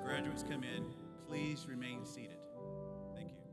graduates come in, please remain seated. Thank you.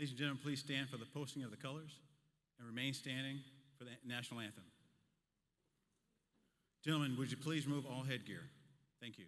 Ladies and gentlemen, please stand for the posting of the colors and remain standing for the national anthem. Gentlemen, would you please remove all headgear? Thank you.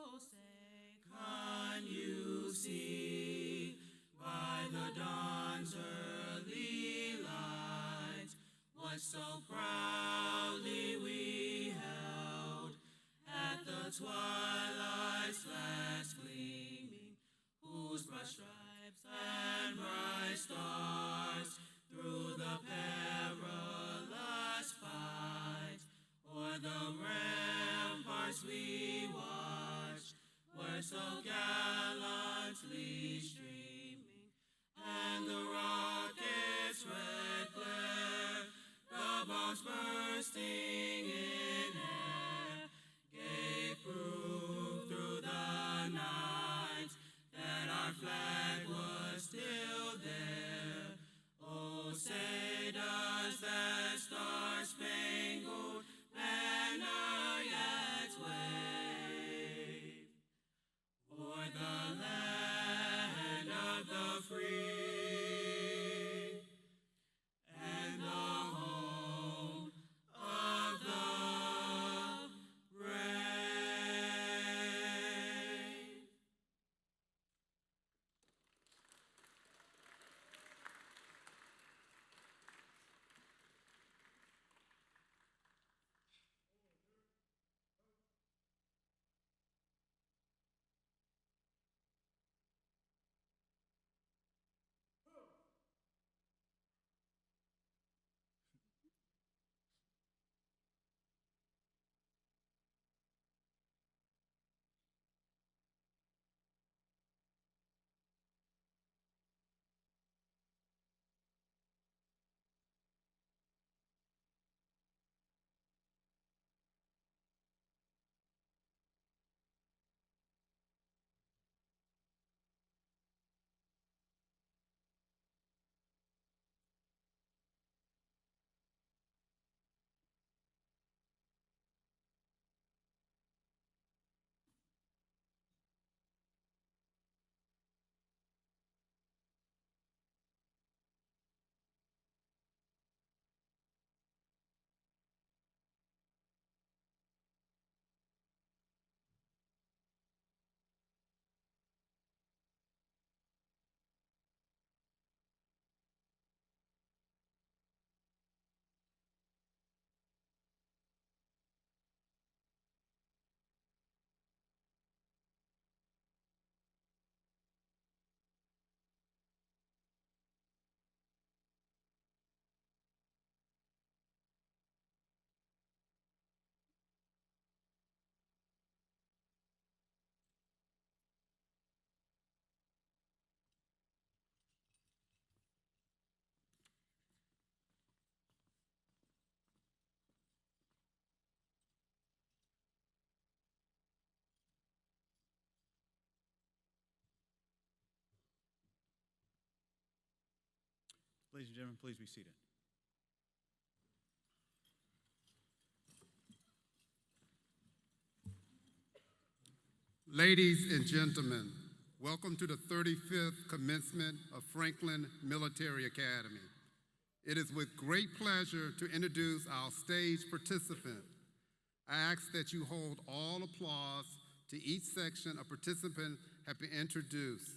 Oh, say, can you see by the dawn's early light what so proudly we held at the twilight's last gleaming, whose bright stripes and bright stars through the perilous fight o'er the ramparts we watched were so gallantly streaming, and the rocket's red glare, the bombs bursting in air, gave proof through the night that our flag was still there. Oh, say does that star-spangled banner yet wave o'er the land of the free and the home of the brave? Ladies and gentlemen, please be seated. Ladies and gentlemen, welcome to the 35th commencement of Franklin Military Academy. It is with great pleasure to introduce our stage participant. I ask that you hold all applause to each section a participant have been introduced.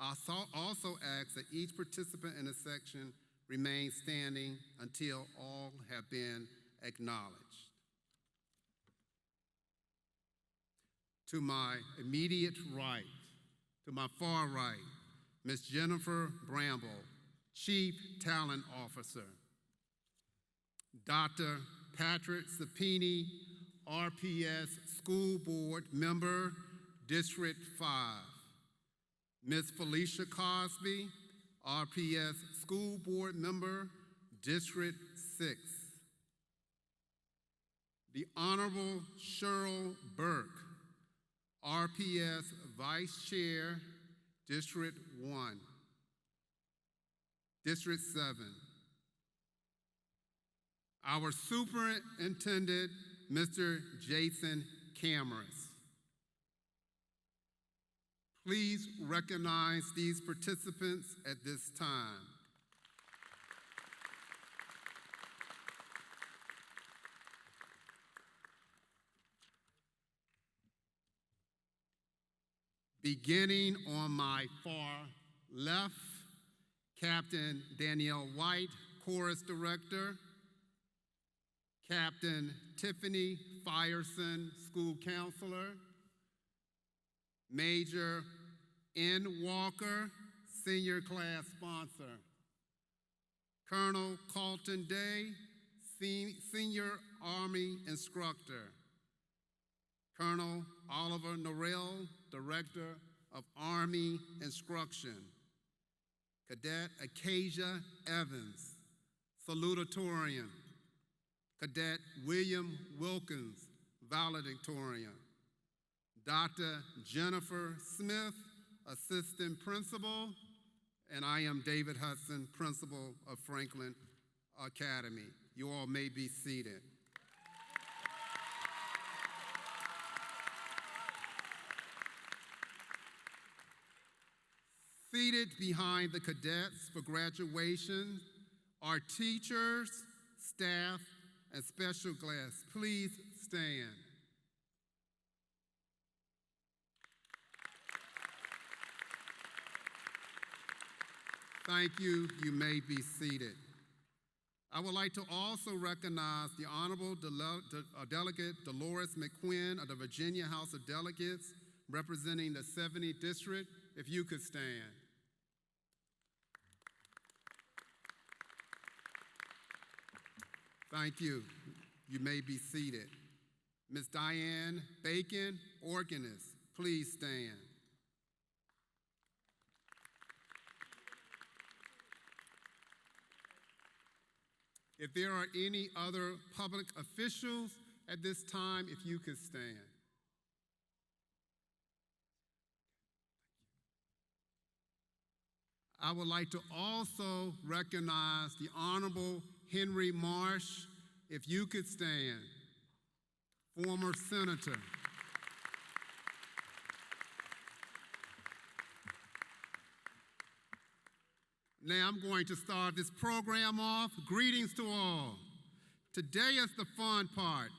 I also ask that each participant in the section remain standing until all have been acknowledged. To my immediate right, to my far right, Ms. Jennifer Bramble, Chief Talent Officer. Dr. Patrick Sapini, RPS School Board Member, District 5. Ms. Felicia Cosby, RPS School Board Member, District 6. The Honorable Cheryl Burke, RPS Vice Chair, District 1. District 7. Our Superintendent, Mr. Jason Cameras. Please recognize these participants at this time. Beginning on my far left, Captain Danielle White, Chorus Director. Captain Tiffany Fyerson, School Counselor. Major N. Walker, Senior Class Sponsor. Colonel Carlton Day, Senior Army Instructor. Colonel Oliver Norrell, Director of Army Instruction. Cadet Akeja Evans, Salutatorian. Cadet William Wilkins, Valedictorian. Dr. Jennifer Smith, Assistant Principal, and I am David Hudson, Principal of Franklin Academy. You all may be seated. Seated behind the cadets for graduation are teachers, staff, and special guests. Please stand. Thank you. You may be seated. I would like to also recognize the Honorable Delegate Dolores McQuinn of the Virginia House of Delegates, representing the 70th District. If you could stand. Thank you. You may be seated. Ms. Diane Bacon, organist, please stand. If there are any other public officials at this time, if you could stand. I would like to also recognize the Honorable Henry Marsh, if you could stand, former senator. Now I'm going to start this program off. Greetings to all. Today is the fun part.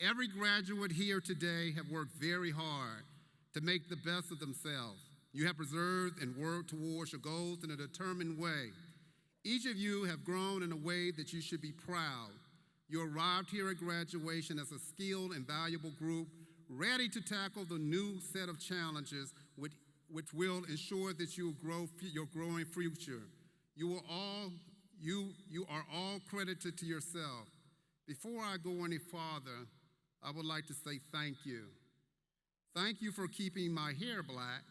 Every graduate here today have worked very hard to make the best of themselves. You have preserved and worked towards your goals in a determined way. Each of you have grown in a way that you should be proud. You arrived here at graduation as a skilled and valuable group, ready to tackle the new set of challenges which will ensure that you grow your growing future. You are all credited to yourself. Before I go any farther, I would like to say thank you. Thank you for keeping my hair black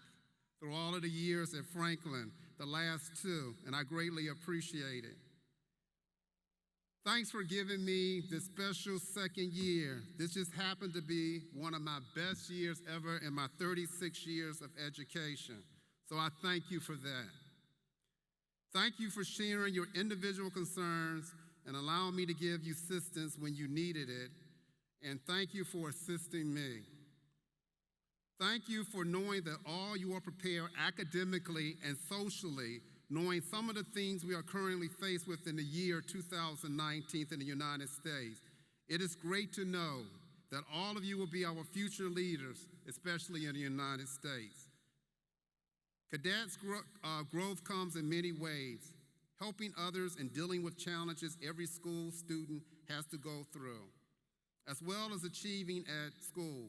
through all of the years at Franklin, the last 2, and I greatly appreciate it. Thanks for giving me this special second year. This just happened to be one of my best years ever in my 36 years of education. So I thank you for that. Thank you for sharing your individual concerns and allowing me to give you assistance when you needed it. And thank you for assisting me. Thank you for knowing that all you are prepared academically and socially, knowing some of the things we are currently faced with in the year 2019 in the United States. It is great to know that all of you will be our future leaders, especially in the United States. Cadets' growth comes in many ways, helping others and dealing with challenges every school student has to go through, as well as achieving at school.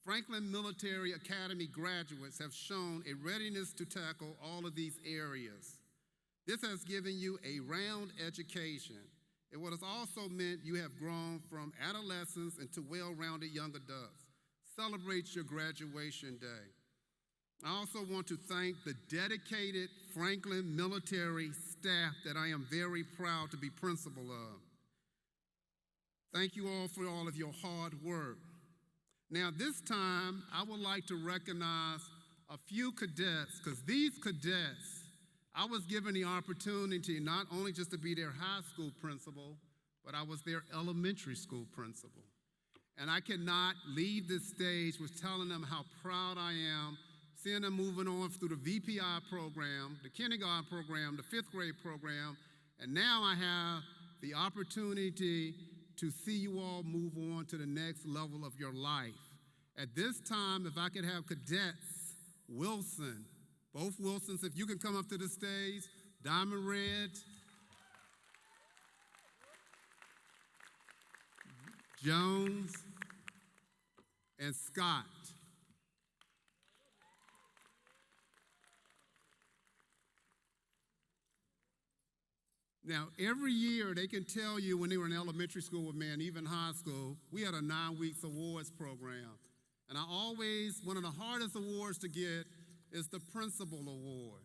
Franklin Military Academy graduates have shown a readiness to tackle all of these areas. This has given you a round education. It would have also meant you have grown from adolescents into well-rounded young adults. Celebrate your graduation day. I also want to thank the dedicated Franklin military staff that I am very proud to be principal of. Thank you all for all of your hard work. Now, this time, I would like to recognize a few cadets, because these cadets, I was given the opportunity not only just to be their high school principal, but I was their elementary school principal. And I cannot leave this stage with telling them how proud I am, seeing them moving on through the VPI program, the kindergarten program, the fifth grade program, and now I have the opportunity to see you all move on to the next level of your life. At this time, if I could have cadets, Wilson, both Wilsons, if you can come up to the stage, Diamond Red, Jones, and Scott. Now, every year they can tell you when they were in elementary school with me and even high school, we had a 9-week awards program. And one of the hardest awards to get is the Principal Award.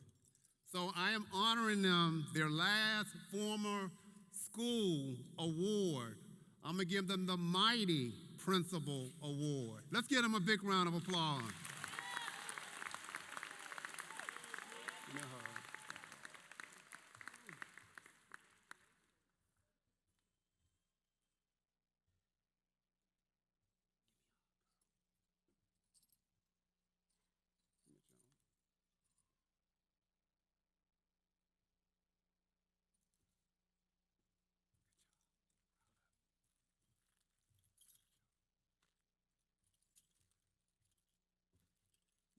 So I am honoring them, their last former school award. I'm gonna give them the Mighty Principal Award. Let's give them a big round of applause.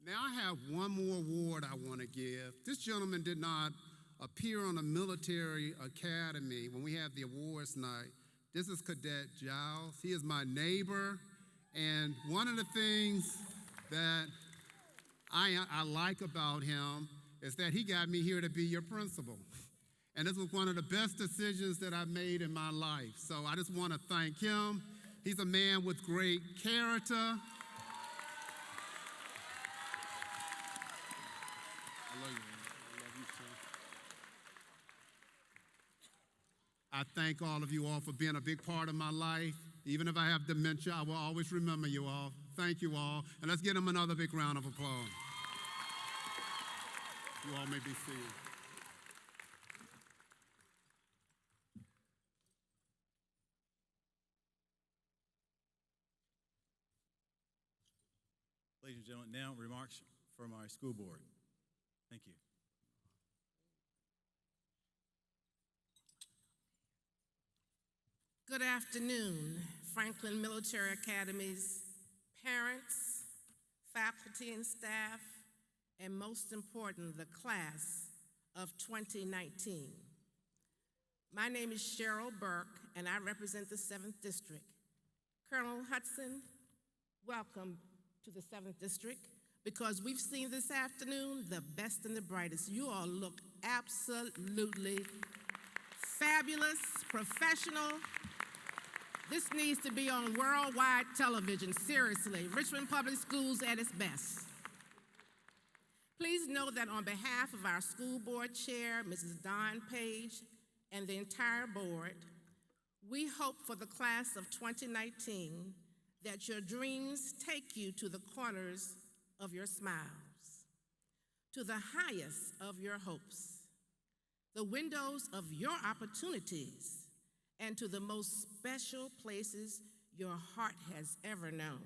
Now I have one more award I want to give. This gentleman did not appear on the military academy when we had the awards night. This is Cadet Giles. He is my neighbor, and one of the things that I like about him is that he got me here to be your principal. And this was one of the best decisions that I've made in my life. So I just want to thank him. He's a man with great character. I thank all of you all for being a big part of my life. Even if I have dementia, I will always remember you all. Thank you all. And let's give them another big round of applause. You all may be seated. Ladies and gentlemen, now remarks from our school board. Thank you. Good afternoon, Franklin Military Academy's parents, faculty and staff, and most important, the class of 2019. My name is Cheryl Burke, and I represent the 7th District. Colonel Hudson, welcome to the 7th District, because we've seen this afternoon the best and the brightest. You all look absolutely fabulous, professional. This needs to be on worldwide television, seriously. Richmond Public Schools at its best. Please know that on behalf of our school board chair, Mrs. Dawn Page, and the entire board, we hope for the class of 2019 that your dreams take you to the corners of your smiles, to the highest of your hopes, the windows of your opportunities, and to the most special places your heart has ever known.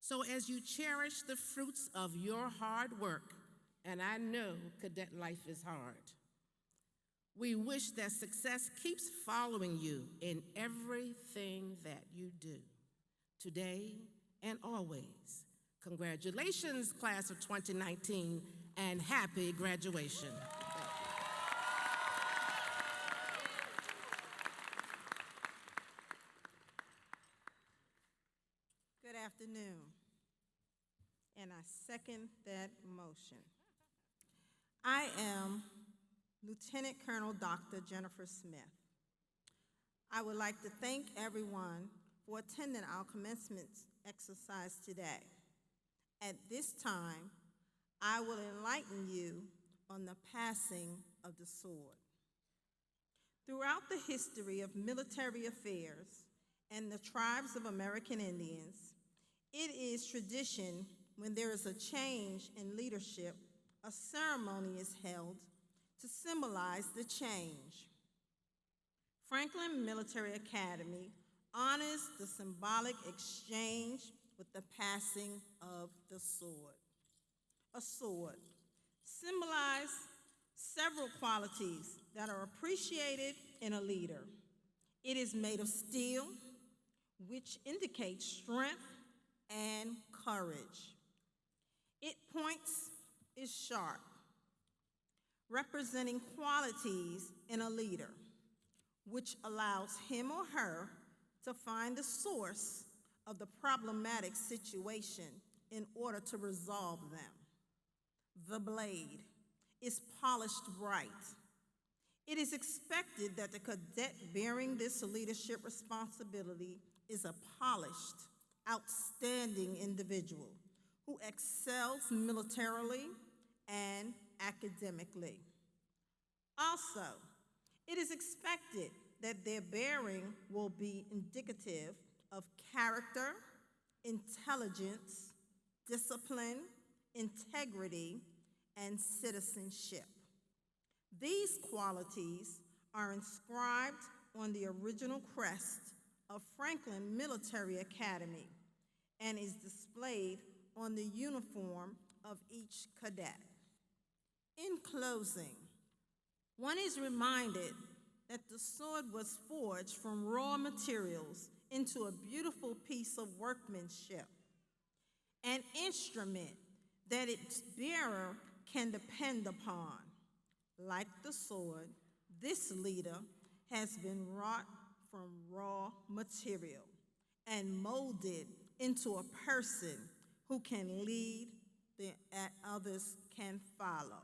So as you cherish the fruits of your hard work, and I know cadet life is hard, we wish that success keeps following you in everything that you do, today and always. Congratulations, class of 2019, and happy graduation. Good afternoon, and I second that motion. I am Lieutenant Colonel Dr. Jennifer Smith. I would like to thank everyone for attending our commencement exercise today. At this time, I will enlighten you on the passing of the sword. Throughout the history of military affairs and the tribes of American Indians, it is tradition when there is a change in leadership, a ceremony is held to symbolize the change. Franklin Military Academy honors the symbolic exchange with the passing of the sword. A sword symbolizes several qualities that are appreciated in a leader. It is made of steel, which indicates strength and courage. Its points is sharp, representing qualities in a leader, which allows him or her to find the source of the problematic situation in order to resolve them. The blade is polished bright. It is expected that the cadet bearing this leadership responsibility is a polished, outstanding individual who excels militarily and academically. Also, it is expected that their bearing will be indicative of character, intelligence, discipline, integrity, and citizenship. These qualities are inscribed on the original crest of Franklin Military Academy and is displayed on the uniform of each cadet. In closing, one is reminded that the sword was forged from raw materials into a beautiful piece of workmanship, an instrument that its bearer can depend upon. Like the sword, this leader has been wrought from raw material and molded into a person who can lead that others can follow.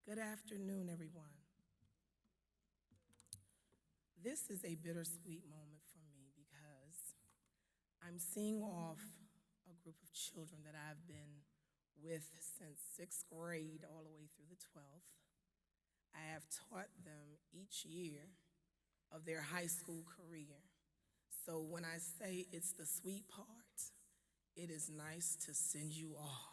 Good afternoon, everyone. This is a bittersweet moment for me because I'm seeing off a group of children that I've been with since 6th grade all the way through the 12th. I have taught them each year of their high school career. So when I say it's the sweet part, it is nice to send you off.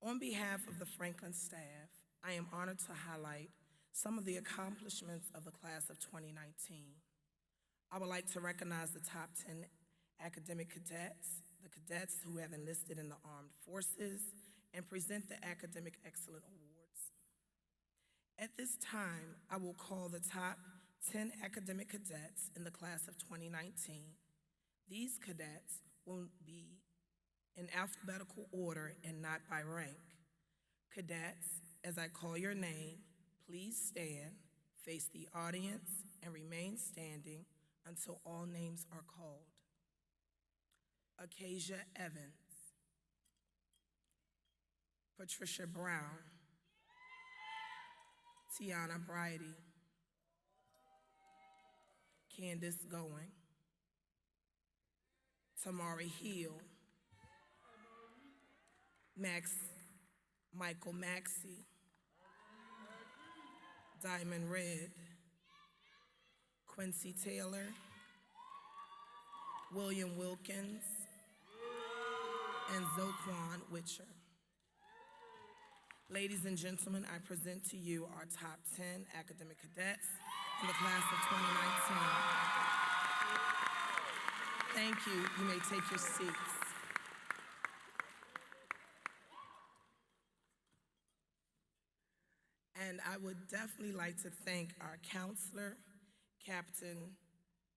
On behalf of the Franklin staff, I am honored to highlight some of the accomplishments of the class of 2019. I would like to recognize the top 10 academic cadets, the cadets who have enlisted in the armed forces, and present the Academic Excellence Awards. At this time, I will call the top 10 academic cadets in the class of 2019. These cadets will be in alphabetical order and not by rank. Cadets, as I call your name, please stand, face the audience, and remain standing until all names are called. Akeja Evans, Patricia Brown, Tiana Bridey, Candace Going, Tamari Hill, Michael Maxey, Diamond Red, Quincy Taylor, William Wilkins, and Zoquan Witcher. Ladies and gentlemen, I present to you our top 10 academic cadets in the class of 2019. Thank you. You may take your seats. And I would definitely like to thank our counselor, Captain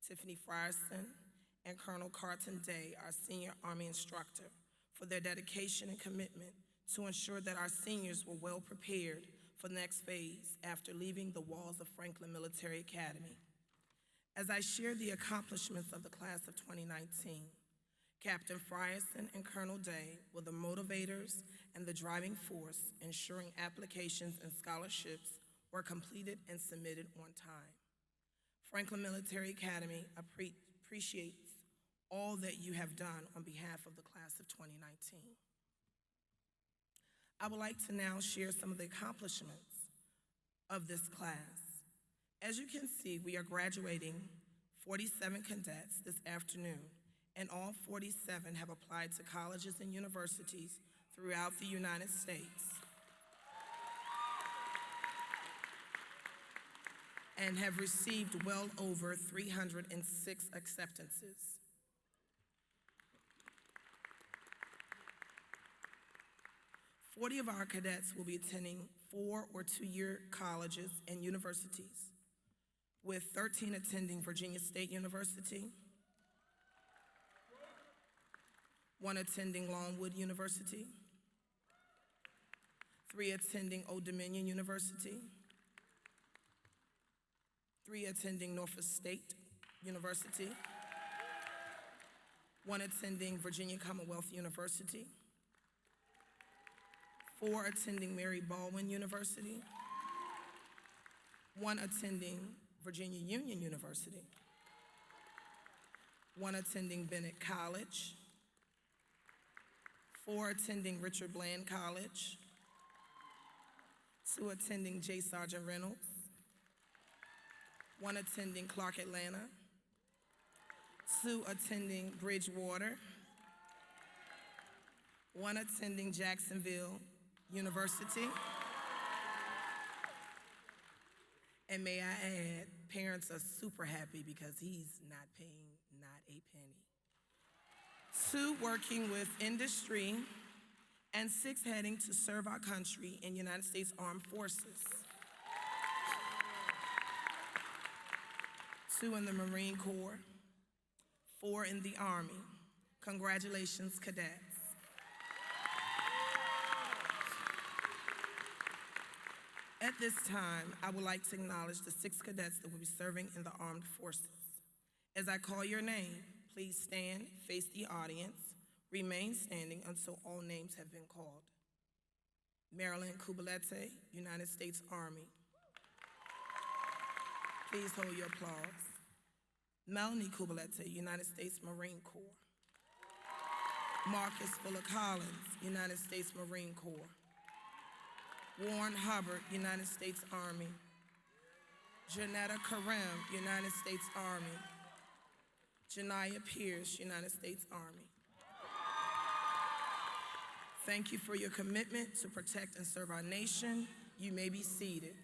Tiffany Frierson, and Colonel Carlton Day, our senior Army instructor, for their dedication and commitment to ensure that our seniors were well prepared for the next phase after leaving the walls of Franklin Military Academy. As I share the accomplishments of the class of 2019, Captain Frierson and Colonel Day were the motivators and the driving force ensuring applications and scholarships were completed and submitted on time. Franklin Military Academy appreciates all that you have done on behalf of the class of 2019. I would like to now share some of the accomplishments of this class. As you can see, we are graduating 47 cadets this afternoon, and all 47 have applied to colleges and universities throughout the United States and have received well over 306 acceptances. Forty of our cadets will be attending 4- or 2-year colleges and universities, with 13 attending Virginia State University, 1 attending Longwood University, 3 attending Old Dominion University, 3 attending Norfolk State University, 1 attending Virginia Commonwealth University, 4 attending Mary Baldwin University, 1 attending Virginia Union University, 1 attending Bennett College, 4 attending Richard Bland College, 2 attending J. Sargent Reynolds, 1 attending Clark Atlanta, 2 attending Bridgewater, 1 attending Jacksonville University, and may I add, parents are super happy because he's not paying not a penny. 2 working with industry, and 6 heading to serve our country in United States Armed Forces. 2 in the Marine Corps, 4 in the Army. Congratulations, cadets. At this time, I would like to acknowledge the 6 cadets that will be serving in the armed forces. As I call your name, please stand, face the audience, remain standing until all names have been called. Marilyn Kubalete, United States Army. Please hold your applause. Melanie Kubalete, United States Marine Corps. Marcus Fuller Collins, United States Marine Corps. Warren Hubbard, United States Army. Janetta Karim, United States Army. Janiyah Pierce, United States Army. Thank you for your commitment to protect and serve our nation. You may be seated.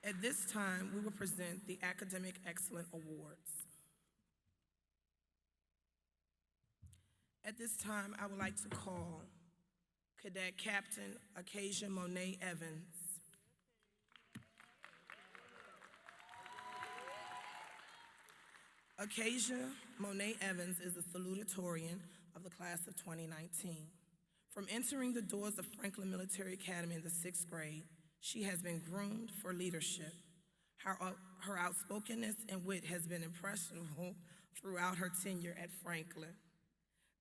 At this time, we will present the Academic Excellence Awards. At this time, I would like to call Cadet Captain Akeja Monet Evans. Akeja Monet Evans is the Salutatorian of the class of 2019. From entering the doors of Franklin Military Academy in the 6th grade, she has been groomed for leadership. Her outspokenness and wit has been impressionable throughout her tenure at Franklin.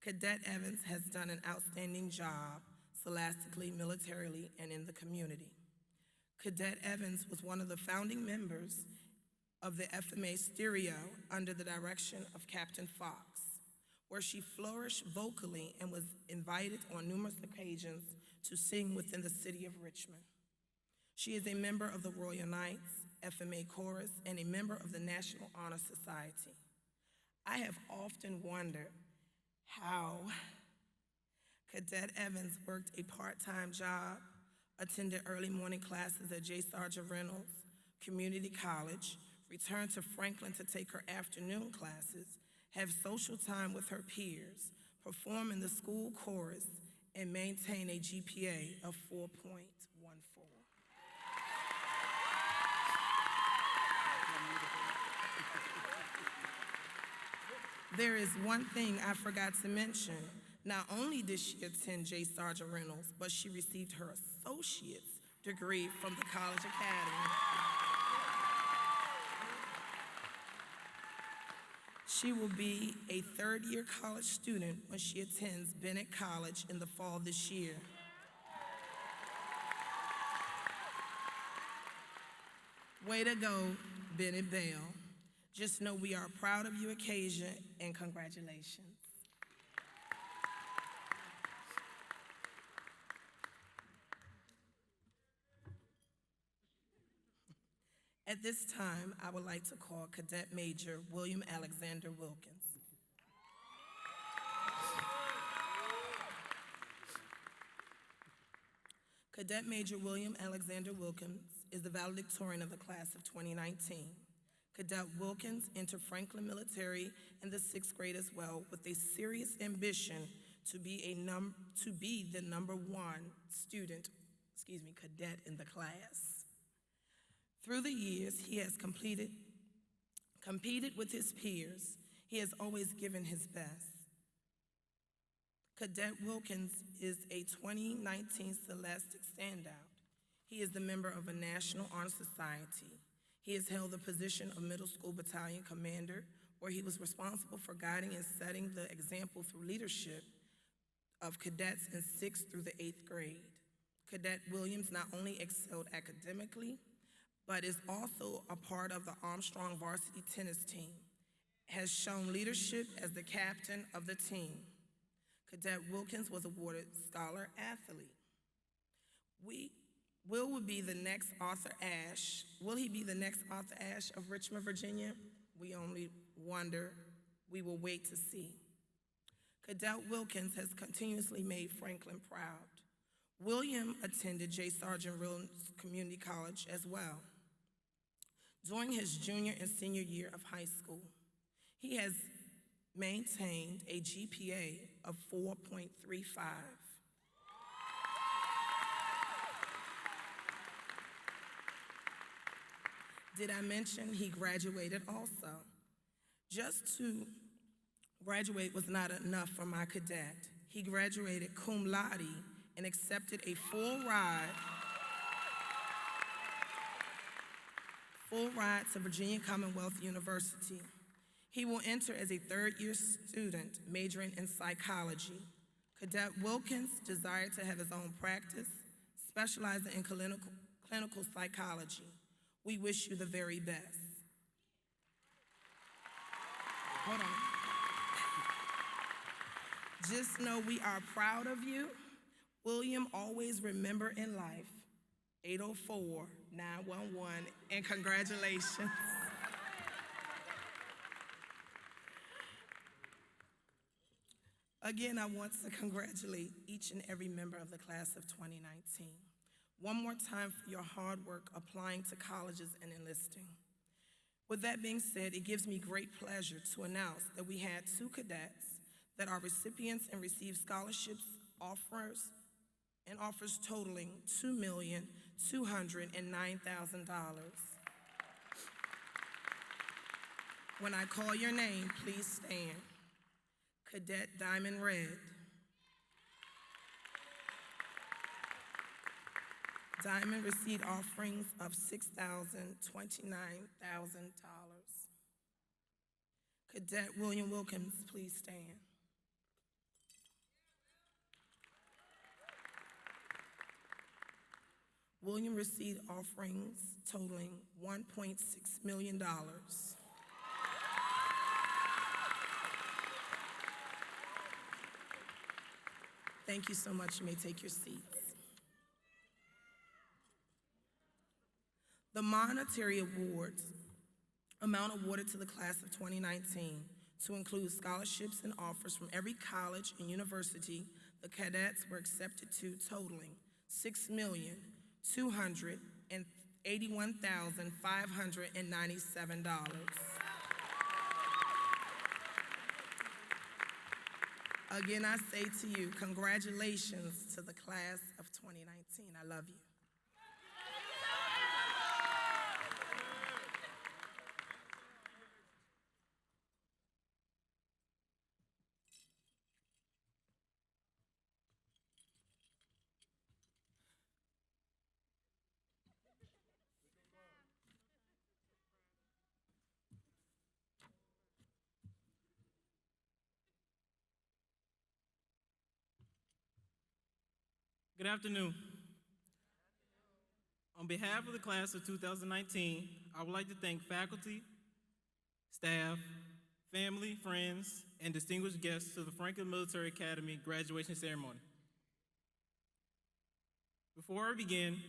Cadet Evans has done an outstanding job scholastically, militarily, and in the community. Cadet Evans was one of the founding members of the FMA Stereo under the direction of Captain Fox, where she flourished vocally and was invited on numerous occasions to sing within the city of Richmond. She is a member of the Royal Knights, FMA Chorus, and a member of the National Honor Society. I have often wondered how Cadet Evans worked a part-time job, attended early morning classes at J. Sargent Reynolds Community College, returned to Franklin to take her afternoon classes, have social time with her peers, perform in the school chorus, and maintain a GPA of 4.14. There is one thing I forgot to mention. Not only did she attend J. Sargent Reynolds, but she received her associate's degree from the College Academy. She will be a third-year college student when she attends Bennett College in the fall this year. Way to go, Bennett Bell. Just know we are proud of you, Akeja, and congratulations. At this time, I would like to call Cadet Major William Alexander Wilkins. Cadet Major William Alexander Wilkins is the valedictorian of the class of 2019. Cadet Wilkins entered Franklin Military in the 6th grade as well with a serious ambition to be the number one cadet in the class. Through the years, he has competed with his peers. He has always given his best. Cadet Wilkins is a 2019 Scholastic Standout. He is the member of a National Honor Society. He has held the position of Middle School Battalion Commander, where he was responsible for guiding and setting the example through leadership of cadets in 6th through the 8th grade. Cadet Williams not only excelled academically, but is also a part of the Armstrong varsity tennis team, has shown leadership as the captain of the team. Cadet Wilkins was awarded Scholar Athlete. Will he be the next Arthur Ashe of Richmond, Virginia? We only wonder. We will wait to see. Cadet Wilkins has continuously made Franklin proud. William attended J. Sargent Reynolds Community College as well. During his junior and senior year of high school, he has maintained a GPA of 4.35. Did I mention he graduated also? Just to graduate was not enough for my cadet. He graduated cum laude and accepted a full ride to Virginia Commonwealth University. He will enter as a third-year student majoring in psychology. Cadet Wilkins desired to have his own practice, specializing in clinical psychology. We wish you the very best. Hold on. Just know we are proud of you. William, always remember in life, 804-911, and congratulations. Again, I want to congratulate each and every member of the class of 2019. One more time for your hard work applying to colleges and enlisting. With that being said, it gives me great pleasure to announce that we had 2 cadets that are recipients and received scholarships, offers totaling $2,209,000. When I call your name, please stand. Cadet Diamond Red. Diamond received offerings of $6,029,000. Cadet William Wilkins, please stand. William received offerings totaling $1.6 million. Thank you so much. You may take your seats. The monetary awards amount awarded to the class of 2019 to include scholarships and offers from every college and university the cadets were accepted to, totaling $6,281,597. Again, I say to you, congratulations to the class of 2019. I love you. Good afternoon. On behalf of the class of 2019, I would like to thank faculty, staff, family, friends, and distinguished guests to the Franklin Military Academy graduation ceremony. Before I begin,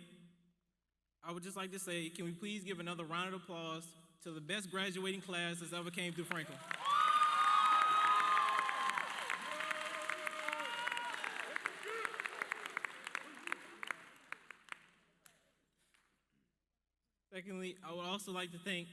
I would just like to say, can we please give another round of applause to the best graduating class that's ever came through Franklin. Secondly, I would also like to thank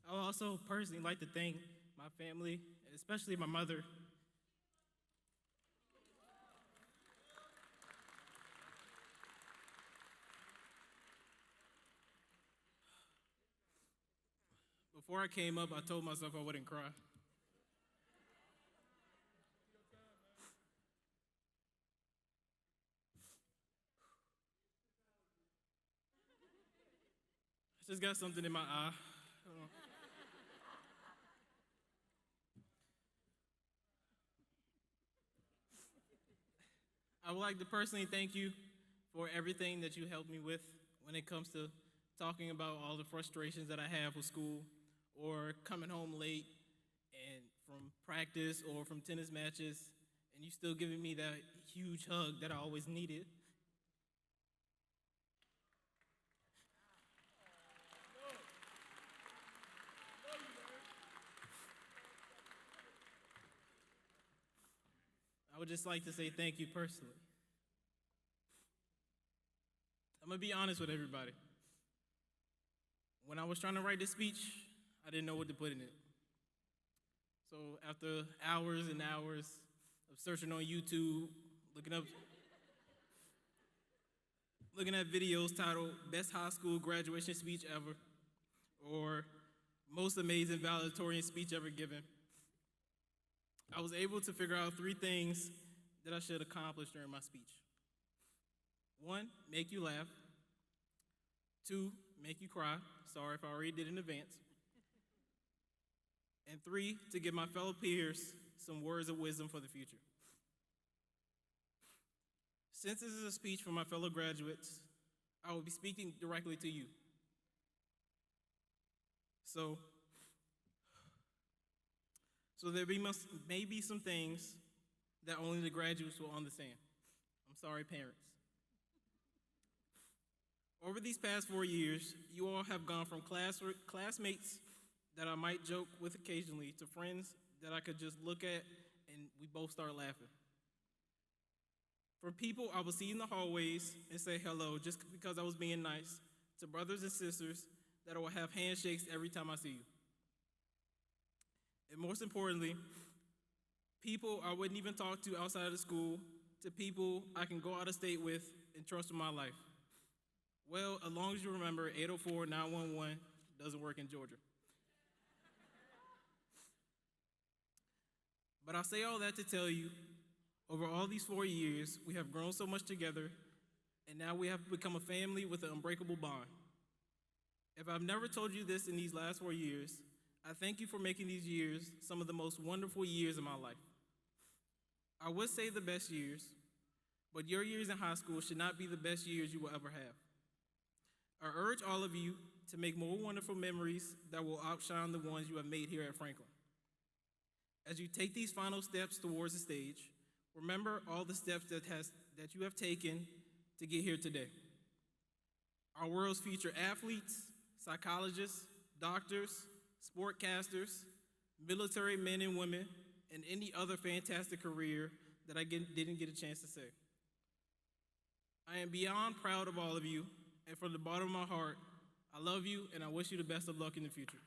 I would also personally like to thank my family, especially my mother. Before I came up, I told myself I wouldn't cry. I just got something in my eye. I would like to personally thank you for everything that you helped me with when it comes to talking about all the frustrations that I have with school, or coming home late and from practice or from tennis matches, and you still giving me that huge hug that I always needed. I would just like to say thank you personally. I'm gonna be honest with everybody. When I was trying to write this speech, I didn't know what to put in it. So after hours and hours of searching on YouTube, looking at videos titled Best High School Graduation Speech Ever, or Most Amazing Valedictorian Speech Ever Given, I was able to figure out 3 things that I should accomplish during my speech. 1, make you laugh. 2, make you cry. Sorry if I already did in advance. And 3, to give my fellow peers some words of wisdom for the future. Since this is a speech for my fellow graduates, I will be speaking directly to you. So there may be some things that only the graduates will understand. I'm sorry, parents. Over these past 4 years, you all have gone from classmates that I might joke with occasionally to friends that I could just look at and we both start laughing. From people I will see in the hallways and say hello just because I was being nice, to brothers and sisters that will have handshakes every time I see you. And most importantly, people I wouldn't even talk to outside of the school, to people I can go out of state with and trust with my life. Well, as long as you remember 804-911 doesn't work in Georgia. But I say all that to tell you, over all these 4 years, we have grown so much together, and now we have become a family with an unbreakable bond. If I've never told you this in these last 4 years, I thank you for making these years some of the most wonderful years of my life. I would say the best years, but your years in high school should not be the best years you will ever have. I urge all of you to make more wonderful memories that will outshine the ones you have made here at Franklin. As you take these final steps towards the stage, remember all the steps that you have taken to get here today. Our world's future athletes, psychologists, doctors, sportcasters, military men and women, and any other fantastic career that I didn't get a chance to say. I am beyond proud of all of you, and from the bottom of my heart, I love you and I wish you the best of luck in the future.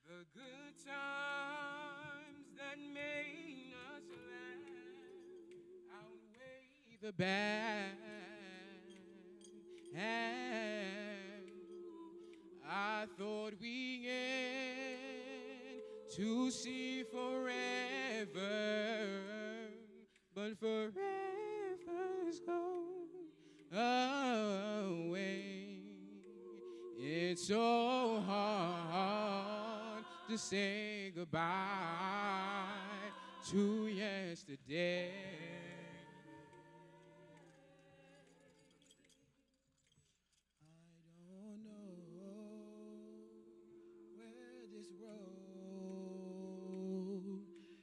The good times that made us laugh outweigh the bad. And I thought we end to see forever, but forever's gone away. It's so hard to say goodbye to yesterday. I don't know where this road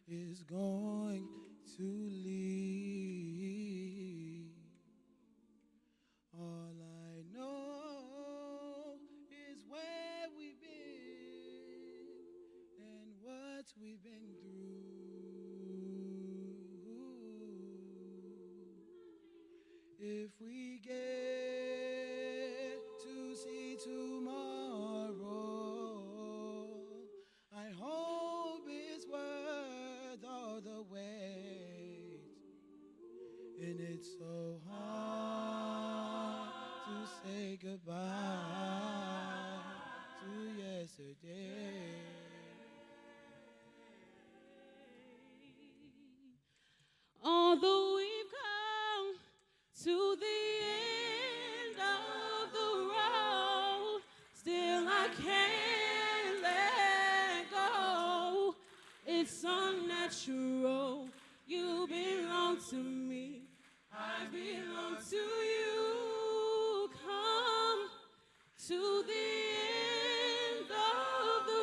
is going to lead. All I know is where we've been and what we've been through. If we get to see tomorrow, I hope it's worth all the wait. And it's so hard to say goodbye to yesterday. Although we've come to the end of the road, still I can't let go. It's unnatural. You belong to me, I belong to you. Come to the end of the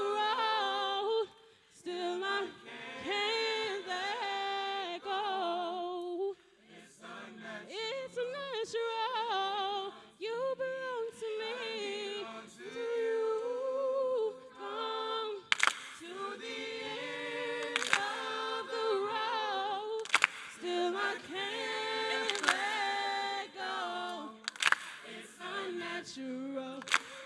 can't let go. It's unnatural.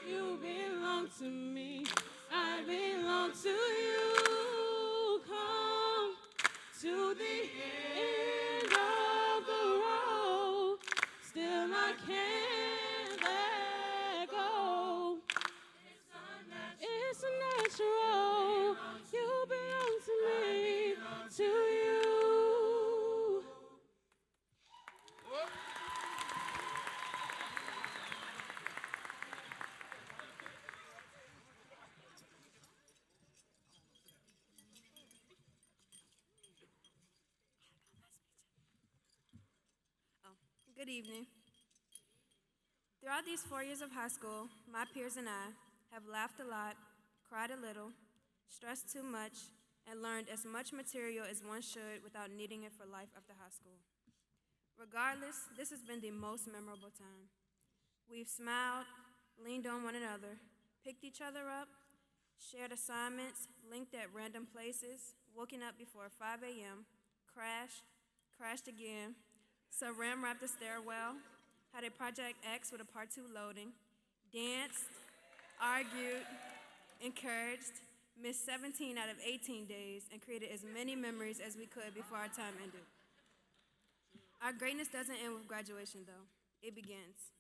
You belong to me. I belong to you. Come to the end of the road. Still I can't let go. It's unnatural. You belong to me, to you. Good evening. Throughout these 4 years of high school, my peers and I have laughed a lot, cried a little, stressed too much, and learned as much material as one should without needing it for life after high school. Regardless, this has been the most memorable time. We've smiled, leaned on one another, picked each other up, shared assignments, linked at random places, woken up before 5 a.m., crashed again, saran-wrapped the stairwell, had a Project X with a Part 2 loading, danced, argued, encouraged, missed 17 out of 18 days, and created as many memories as we could before our time ended. Our greatness doesn't end with graduation, though. It begins.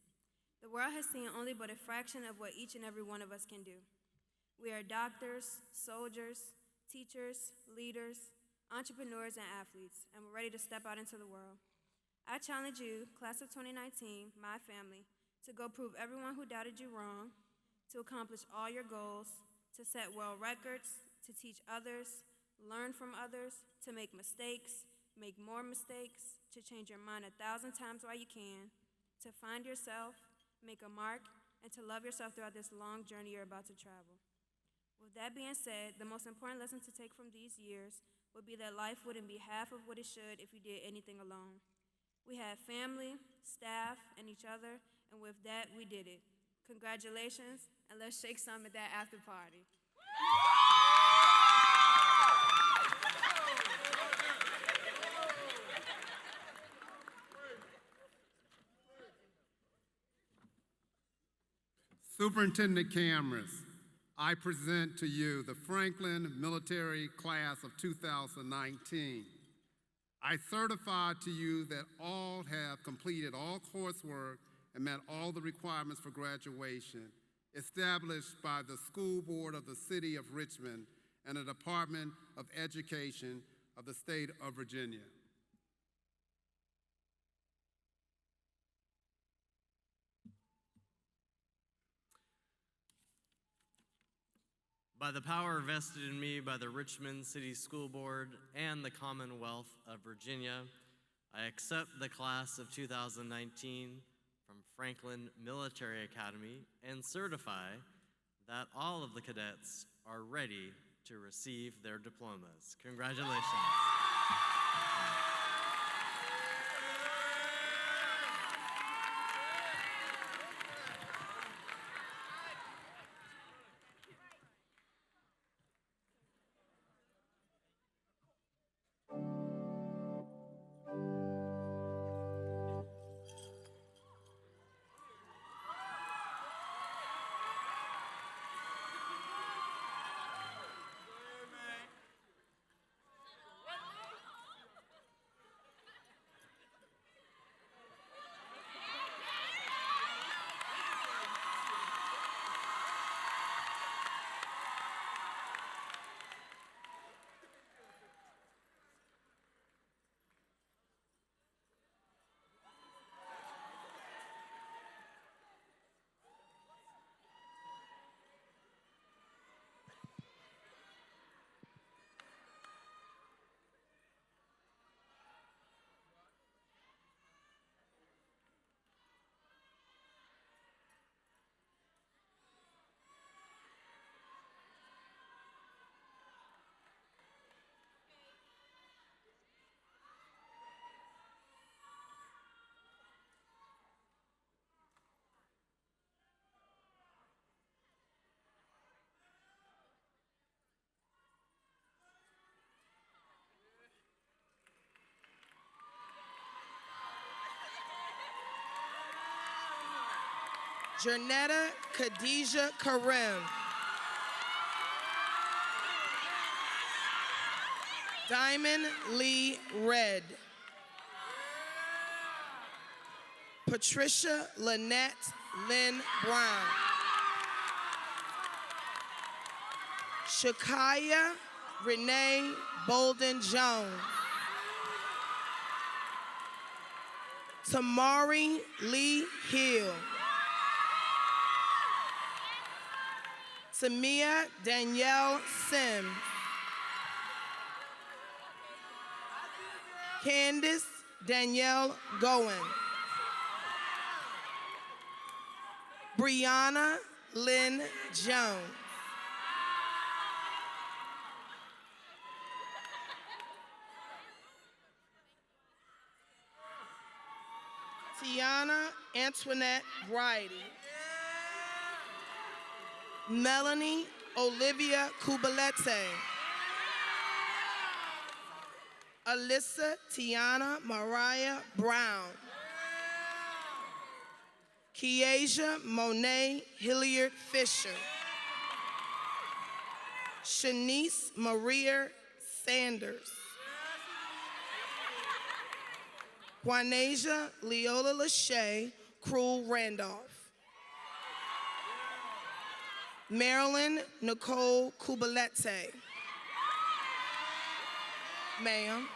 The world has seen only but a fraction of what each and every one of us can do. We are doctors, soldiers, teachers, leaders, entrepreneurs, and athletes, and we're ready to step out into the world. I challenge you, class of 2019, my family, to go prove everyone who doubted you wrong, to accomplish all your goals, to set world records, to teach others, learn from others, to make mistakes, make more mistakes, to change your mind 1,000 times while you can, to find yourself, make a mark, and to love yourself throughout this long journey you're about to travel. With that being said, the most important lesson to take from these years would be that life wouldn't be half of what it should if you did anything alone. We had family, staff, and each other, and with that, we did it. Congratulations, and let's shake some at that after party. Superintendent Cameras, I present to you the Franklin Military Class of 2019. I certify to you that all have completed all coursework and met all the requirements for graduation established by the School Board of the City of Richmond and the Department of Education of the State of Virginia. By the power vested in me by the Richmond City School Board and the Commonwealth of Virginia, I accept the class of 2019 from Franklin Military Academy and certify that all of the cadets are ready to receive their diplomas. Congratulations. Jernetta Khadijah Karim. Diamond Lee Red. Patricia Lynette Lynn Brown. Shakaya Renee Bolden Jones. Tamari Lee Hill. Tamia Danielle Sims. Candace Danielle Goen. Brianna Lynn Jones. Tiana Antoinette Bridie. Melanie Olivia Kubalete. Alyssa Tiana Mariah Brown. Kiesia Monet Hilliard Fisher. Shanice Maria Sanders. Juanasia Leola Lachey Cruel Randolph. Marilyn Nicole Kubalete. Ma'am.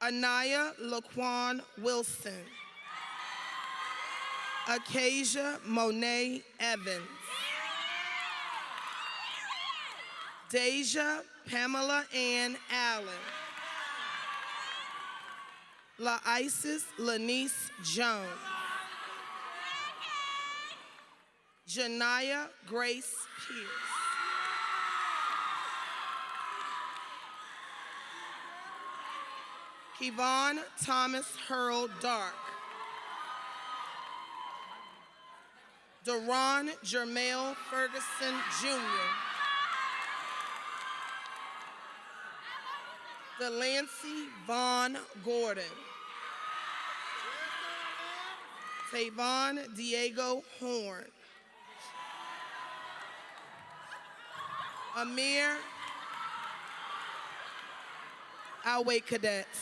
Anaya Laquan Wilson. Akeja Monet Evans. Deja Pamela Ann Allen. La Isis Lanice Jones. Janaya Grace Pierce. Kevon Thomas Hurl Dark. Deron Jermail Ferguson Jr. Delancey Vaughn Gordon. Tavon Diego Horn. Amir. I'll wait, cadets.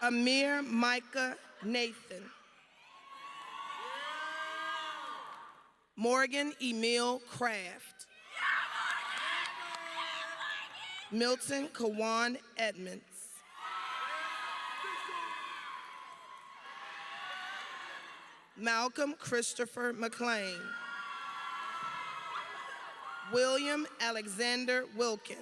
Amir Micah Nathan. Morgan Emil Kraft. Milton Kawan Edmonds. Malcolm Christopher McLean. William Alexander Wilkins.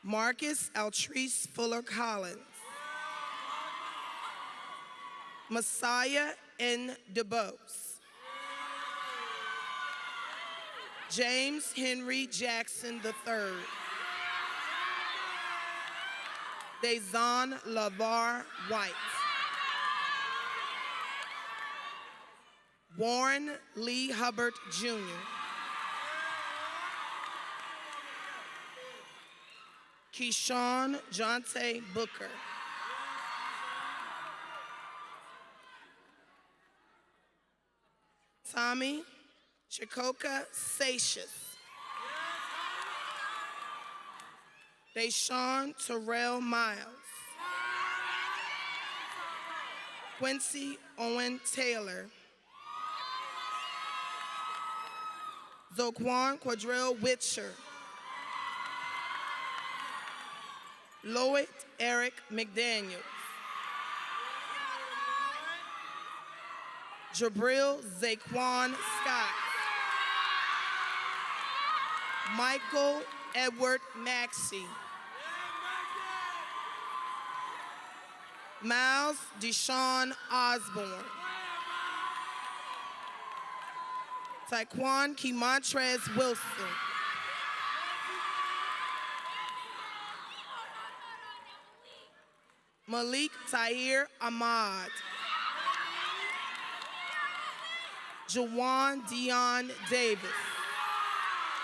Marcus Altrice Fuller Collins. Messiah N. DeBose. James Henry Jackson III. Dazon LaVar White. Warren Lee Hubbard Jr. Keyshawn Jonte Booker. Tommy Chikoka Satius. Deshaun Terrell Miles. Quincy Owen Taylor. Zoquan Quadrell Witcher. Lloyd Eric McDaniels. Jabril Zaquan Scott. Michael Edward Maxey. Myles Deshaun Osborne. Taekwon Kemontrez Wilson. Malik Tahir Ahmad. Jawan Dion Davis.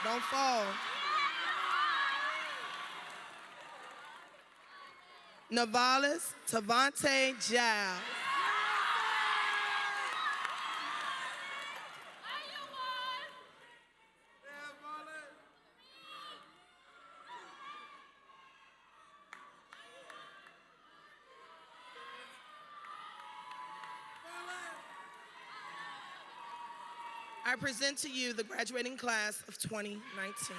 Don't fall. Navalis Tavante Giles. I present to you the graduating class of 2019.